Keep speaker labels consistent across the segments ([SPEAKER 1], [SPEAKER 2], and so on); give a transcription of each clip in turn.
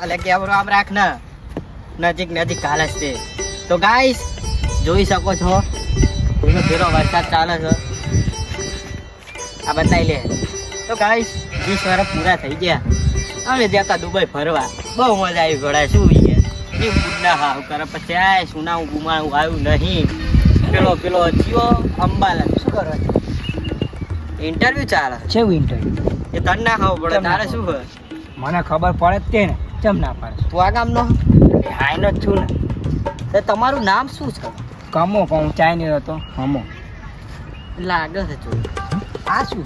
[SPEAKER 1] અલે કેમેરો આમ રાખ ને નજીક નજીક કાલે છે તો ગાઈસ જોઈ શકો છો ધીરો ધીરો વરસાદ ચાલે છે આ બતાવી લે તો ગાઈસ 20 વર્ષ પૂરા થઈ ગયા અમે જતા દુબઈ ફરવા બહુ મજા આવી ઘોડા શું એ બુડ્ડા હાવ કરે પછી આ સુનાવું ગુમાવું આવ્યું નહીં પેલો જીઓ અંબાલાલ શું કરો ઇન્ટરવ્યુ ચાલે
[SPEAKER 2] છે ઇન્ટરવ્યુ
[SPEAKER 1] એ તને ના ખાવ પડે તારે શું હોય
[SPEAKER 2] મને ખબર પડે જ તે ને ચમ ના પડે
[SPEAKER 1] તું આ ગામનો
[SPEAKER 2] હાઈનો જ છું ને
[SPEAKER 1] તો તમારું નામ શું છે
[SPEAKER 2] કમો પહોંચાય નહીં હતો હમો
[SPEAKER 1] લાગે છે જો
[SPEAKER 2] આ શું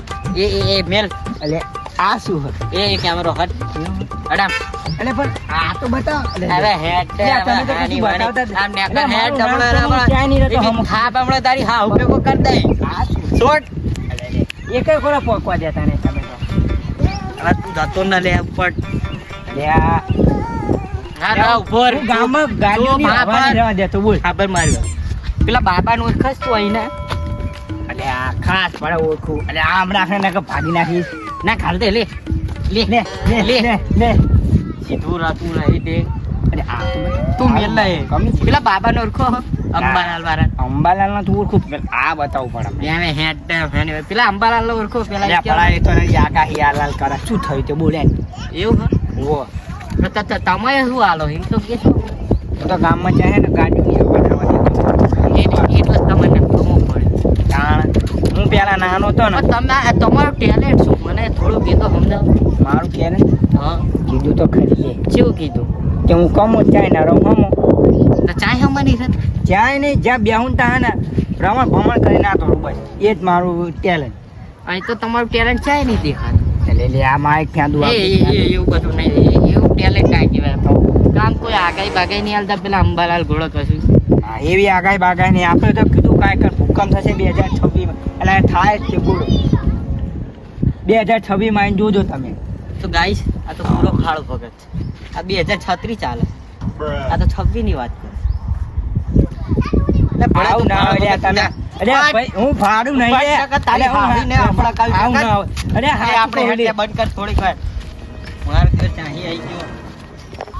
[SPEAKER 1] એ મેલ
[SPEAKER 2] એટલે આ શું
[SPEAKER 1] એ કેમેરો હટ અડામ
[SPEAKER 2] એટલે પણ આ તો બતાવ
[SPEAKER 1] અરે હેડ આની વાણી આ નેકર હેડ ડબલ થાપ હમણાં તારી હા ઉપયોગ કર દે
[SPEAKER 2] આ શું
[SPEAKER 1] છોડ
[SPEAKER 2] એક કોરા પોકવા દેતા ને તમે તો
[SPEAKER 1] હવે તું જતો ન લે ઉપર
[SPEAKER 2] લે આ
[SPEAKER 1] ના ઉપર
[SPEAKER 2] ગામમાં ગાડીઓની હવા નહીં રહેવા દેતો બોલ
[SPEAKER 1] ખબર માર્યો પેલા બાબાનું ઓળખસ તું અહીં ના
[SPEAKER 2] એટલે આ ખાસ પડે ઓળખું એટલે આમ રાખે ને કે ભાગી નાખીશ
[SPEAKER 1] ના ખાલ દે લે લે
[SPEAKER 2] લે લે લે લે
[SPEAKER 1] સીધું રાતું રહી દે
[SPEAKER 2] અરે આ તો
[SPEAKER 1] તું મેલ લે
[SPEAKER 2] કમી
[SPEAKER 1] પેલા બાબાનો ઓળખો અંબાલાલ વાળા
[SPEAKER 2] અંબાલાલ નો તું ઓળખું આ બતાવવું પડે
[SPEAKER 1] એમે હેડ પેલા અંબાલાલ નો ઓળખો પેલા
[SPEAKER 2] પડા એ તો આગાહી આલાલ કરે શું થયું તે બોલે
[SPEAKER 1] એવું
[SPEAKER 2] ઓ
[SPEAKER 1] તમે શું હાલો એમ તો કે શું
[SPEAKER 2] તો ગામમાં જાય ને ગાડીઓની હવા રહેવા દેતો
[SPEAKER 1] એટલે તમને ગમવું પડે
[SPEAKER 2] કારણ હું પેલા નાનો હતો ને
[SPEAKER 1] તમારું ટેલેન્ટ શું મને થોડું કીધો સમજાવ
[SPEAKER 2] મારું કે ને
[SPEAKER 1] હા
[SPEAKER 2] કીધું તો ખરી લે
[SPEAKER 1] શું કીધું
[SPEAKER 2] કે હું કમો ચાય ના રહું હમો
[SPEAKER 1] તો ચાય હમવાની છે
[SPEAKER 2] ચાય નહીં જ્યાં બેહું તા ને ભ્રમણ ભમણ કરી નાખો બસ એ જ મારું ટેલેન્ટ
[SPEAKER 1] અહીં તો તમારું ટેલેન્ટ ચાય નહીં દેખાતું
[SPEAKER 2] એટલે લે આ માઇક ક્યાં દુઆ
[SPEAKER 1] એવું બધું નહીં એવું ટેલેન્ટ ના કહેવાય કામ કોઈ આગાઈ બાગાઈ નહીં હાલતા પેલા અંબાલાલ ઘોડો કશું
[SPEAKER 2] હા એવી આગાહી બાગાઈ નહીં આપણે તો કીધું કાંઈ કર ભૂકંપ થશે 2026 એટલે થાય જ છે બોલો 2026 માં જોજો તમે
[SPEAKER 1] તો ગાઈસ આ તો પૂરો ફાળો ભગત આ 2036 ચાલે આ તો 26 ની વાત કરે
[SPEAKER 2] આવું ના હોય લ્યા તમે અરે ભાઈ હું ફાડું નહીં લે
[SPEAKER 1] તારી ફાડીને આપણા કાલ
[SPEAKER 2] આવું ના હોય અરે હા
[SPEAKER 1] આપણે હેડે બંધ કર થોડીક વાર માર ઘર ચાહી આવી ગયો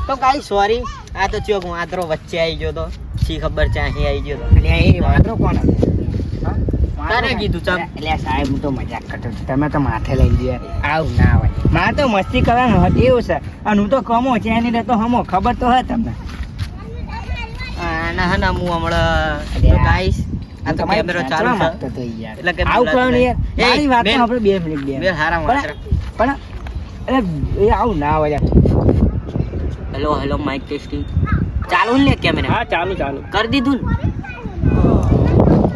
[SPEAKER 1] તો ગાઈસ સોરી આ તો ચોક વાંદરો વચ્ચે આવી ગયો તો શી ખબર ચાહી આવી ગયો તો
[SPEAKER 2] એટલે એ વાંદરો કોણ
[SPEAKER 1] તારે કીધું ચાલ
[SPEAKER 2] એટલે સાહેબ હું તો મજાક કરતો છું તમે તો માથે લઈ લ્યો આવું ના હોય મારે તો મસ્તી કરવાનું હતું એવું છે અને હું તો કમો છે એની રહેતો હમો ખબર તો હે તમને
[SPEAKER 1] ના ના હું હમણાં તો ગાઈસ આ તો કેમેરો ચાલુ છે
[SPEAKER 2] તો યાર
[SPEAKER 1] એટલે કે
[SPEAKER 2] આવું કહો ને યાર મારી વાત આપણે 2 મિનિટ
[SPEAKER 1] બે હારા માત્ર
[SPEAKER 2] પણ એટલે એ આવું ના હોય
[SPEAKER 1] હેલો હેલો માઇક ટેસ્ટિંગ ચાલુ ને કેમેરા
[SPEAKER 2] હા ચાલુ
[SPEAKER 1] કરી દીધું ને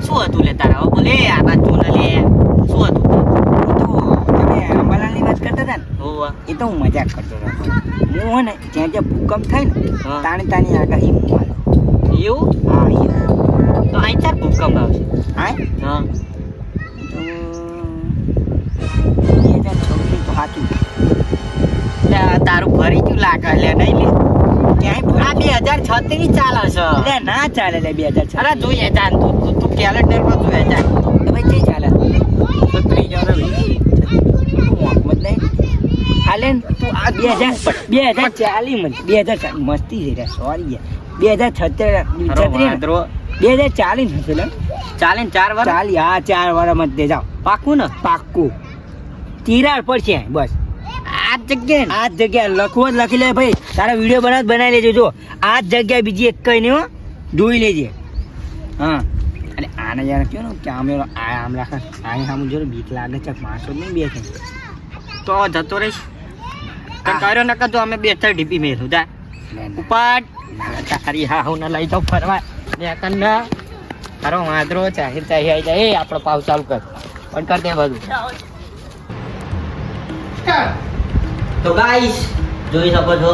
[SPEAKER 1] શું હતું લે તારા બોલે આ બાજુ ને લે શું હતું
[SPEAKER 2] તમે અંબાલાલની વાત કરતા હતા ને
[SPEAKER 1] હોવા
[SPEAKER 2] એ તો હું મજાક કરતો હતો હું હે ને જ્યાં જ્યાં ભૂકંપ થાય ને તાણી આગાહી હું મારું
[SPEAKER 1] એવું
[SPEAKER 2] હા
[SPEAKER 1] તો અહીં ચાર ભૂકંપ આવશે
[SPEAKER 2] હા
[SPEAKER 1] હા
[SPEAKER 2] તો 2026 તો સાચું
[SPEAKER 1] તારું ફરી ગયું લાગે લે નહીં લે ક્યાંય આ 2036 ચાલે છે
[SPEAKER 2] એટલે ના ચાલે લે 2026
[SPEAKER 1] અરે જોઈએ જાન તું કેલેન્ડર માં જોઈએ જાન
[SPEAKER 2] તો ભાઈ કઈ ચાલે 36 જરા મોહમ્મદ નહીં હાલે તું આ 2040 માં 2000 મસ્તી છે સોરી 2036 2040 હશે લે
[SPEAKER 1] ચાલે 4 વાર
[SPEAKER 2] 40 હા 4 વાર મત દે જાવ
[SPEAKER 1] પાકું ને
[SPEAKER 2] પાક્કું તિરાડ પડશે બસ
[SPEAKER 1] આ જગ્યાએ
[SPEAKER 2] લખવો જ લખી લે ભાઈ તારા વિડીયો બનાવી લેજો જો આ જ જગ્યાએ બીજી એક કઈ નહીં હો જોઈ લેજે હા અને આને જરા કહો ને કેમેરો આમ રાખે આની સામે જો બીક લાગે છે માણસો નહીં બેસે
[SPEAKER 1] તો જતો રહીશ કર્યો નકર તો અમે 2-3 ડીપી મેલું જા ઉપાડ તારી હા હું લઈ જાઉં ફરવા ને કન્ના તારો વાંદરો ચાહી આવી જાય એ આપણો પાવ ચાલુ કર પણ કર દે બધું તો ગાઈસ જોઈ શકો છો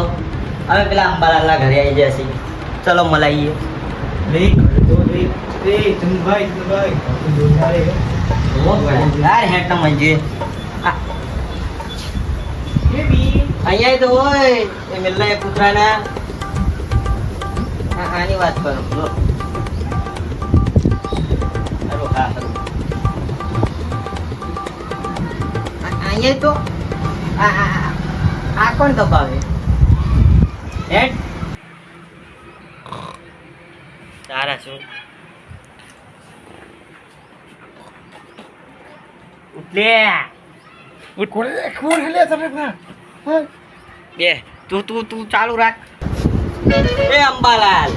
[SPEAKER 1] હવે પેલા અંબાલાલના ઘરે આવી ગયા છીએ ચલો મલાઈએ યાર હેડ ના મંજે અહીંયા તો હોય એ મિલના એ કૂતરાના આની વાત કરો અહીંયા તો આ કોણ દબાવે હેડ તારા શું ઉઠલે
[SPEAKER 3] કોણ હેલે તમે ના
[SPEAKER 1] બે તું ચાલુ રાખ એ અંબાલાલ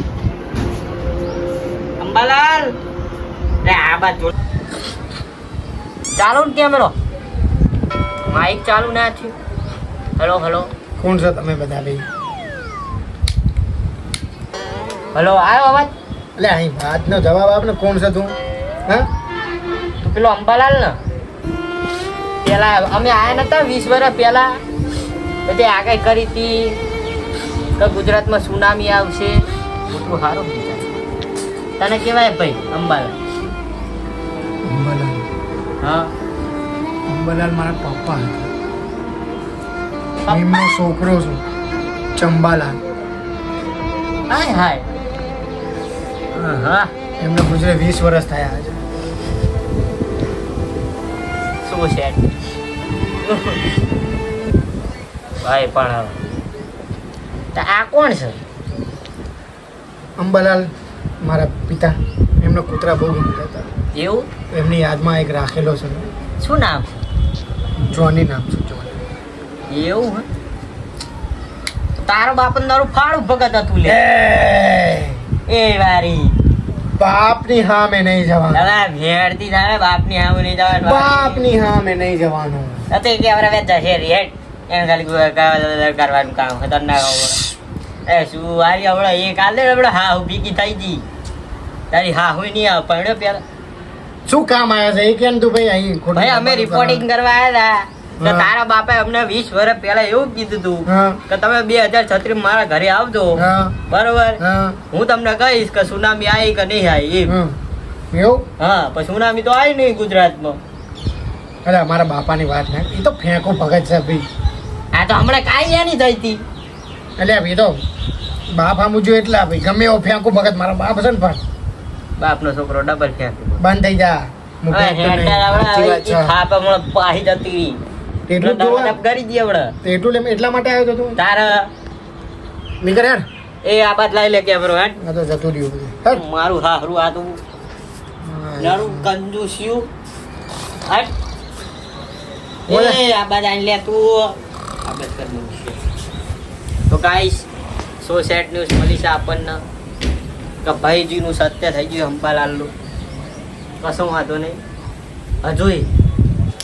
[SPEAKER 1] રે આ બાદ જો ચાલુ ને કેમેરો માઇક ચાલુ ના થયું હેલો
[SPEAKER 3] કોણ છો તમે બધા ભાઈ
[SPEAKER 1] હેલો આવ્યો અવાજ
[SPEAKER 3] એટલે અહીં વાતનો જવાબ આપને કોણ છે તું હા
[SPEAKER 1] તું પેલો અંબાલાલ ને પેલા અમે આયા નતા 20 વર્ષ પહેલા પછી આગાહી કરી હતી કે ગુજરાતમાં સુનામી આવશે મોટું સારું તને કેવાય ભાઈ અંબાલાલ
[SPEAKER 3] અંબાલાલ
[SPEAKER 1] હા
[SPEAKER 3] અંબાલાલ મારા પપ્પા હતા એમનો છોકરો છું ચંબાલાલ
[SPEAKER 1] હાય હા
[SPEAKER 3] એમને ગુજરે 20 વર્ષ થયા છે
[SPEAKER 1] શું છે ભાઈ પણ તો આ કોણ છે
[SPEAKER 3] અંબાલાલ મારા પિતા એમના કૂતરા બહુ ગમતા હતા
[SPEAKER 1] એવું
[SPEAKER 3] એમની યાદમાં એક રાખેલો છે
[SPEAKER 1] શું નામ
[SPEAKER 3] જોની નામ છે જોની
[SPEAKER 1] એવું હે તારો બાપન દારૂ ફાળું ભગત હતું લે એ વારી
[SPEAKER 3] બાપની સામે નહીં જવાનું
[SPEAKER 1] હવે ભેડતી થાય બાપની સામે નહીં જવાનું
[SPEAKER 3] બાપની સામે નહીં જવાનું
[SPEAKER 1] અતે કે આવરા વેચ જશે રેટ એને ખાલી કરવાનું કામ ખતરનાક એ શું વારી હમણાં એ કાલે હમણાં હા હું ભીગી થઈ ગઈ તારી હા હું નહીં આવ પડ્યો પેલા
[SPEAKER 3] શું કામ આવ્યા છે એ કેમ તું ભાઈ અહીં ખોટું
[SPEAKER 1] ભાઈ અમે રિપોર્ટિંગ કરવા આવ્યા હતા તો
[SPEAKER 3] હા.
[SPEAKER 1] તારા બાપે અમને 20 વર્ષ પહેલા એવું કીધું તું
[SPEAKER 3] હા
[SPEAKER 1] કે તમે 2036 મારા ઘરે આવજો
[SPEAKER 3] હા
[SPEAKER 1] બરોબર
[SPEAKER 3] હા
[SPEAKER 1] હું તમને કહીશ કે સુનામી આવી કે નહીં આવી એમ
[SPEAKER 3] હમ. એવું
[SPEAKER 1] હા પણ સુનામી તો આવી નહીં ગુજરાતમાં
[SPEAKER 3] અરે મારા બાપાની વાત ના એ તો ફેંકો ભગત છે ભાઈ
[SPEAKER 1] આ તો હમણાં કાંઈ યાની થઈ હતી
[SPEAKER 3] એટલે એ તો બાપ આમું જો એટલા ભાઈ ગમે એવો ફેંકો ભગત મારા બાપ છે ને પણ
[SPEAKER 1] બાપનો છોકરો ડબલ ફેંક
[SPEAKER 3] બંધ થઈ જા હું ફેંકતો નહીં. સાચી વાત છે.
[SPEAKER 1] થાપ હમણાં પાહી જતી રહી
[SPEAKER 3] એટલું જ જોવા-
[SPEAKER 1] કરી દઈએ હમણાં
[SPEAKER 3] તો એટલું એટલા માટે આવ્યો તો તું
[SPEAKER 1] તારા
[SPEAKER 3] નીકળ યાર
[SPEAKER 1] એ આ બાદ લઈ લે કેમેરો હેડ
[SPEAKER 3] આ તો જતું રહ્યું બધું હેટ.
[SPEAKER 1] મારું હારું આ તો નારું કંજૂસ્યું હટ
[SPEAKER 3] બોલે.
[SPEAKER 1] એ આ બાદ આઈ લે તું આ બાદ કર દઉં છું. તો ગાઈસ સો સેટ ન્યૂઝ મળી છે આપણને કે ભાઈજીનું સત્ય થઈ ગયું અંબાલાલનું કશું વાંધો નહીં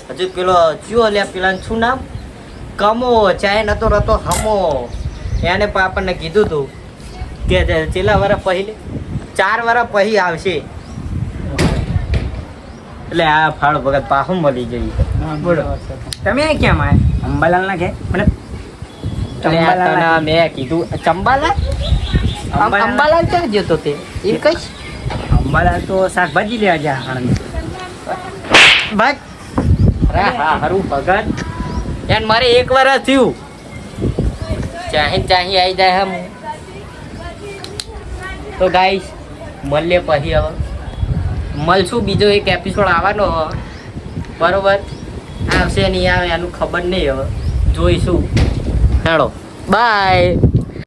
[SPEAKER 1] હજુ પેલો ચિયો લે પેલાનું શું નામ કમો ચાહે નતો રતો હમો એને પણ આપણને કીધું હતું કે છેલ્લા વર્ષ પહેલે 4 વર્ષ પછી આવશે એટલે આ ફાળ ભગત પાછું મળી જઈ
[SPEAKER 2] બોલો તમે કેમ આયા અંબાલાલ ના કે મને
[SPEAKER 1] ચંબાલાલ મેં કીધું ચંબાલાલ અંબાલાલ ક્યાં જતો તે એ કઈ
[SPEAKER 2] અંબાલાલ તો શાકભાજી લેવા ગયા આણંદ
[SPEAKER 1] ભાઈ હા હારું ભગત એન મારે 1 વર્ષ થયું ચાહી આવી જાય હમ તો ગાઈસ મળીએ પછી હવે મળશું બીજો એક એપિસોડ આવવાનો હવે બરોબર આવશે નહીં આવે એનું ખબર નહીં હવે જોઈશું હેડો બાય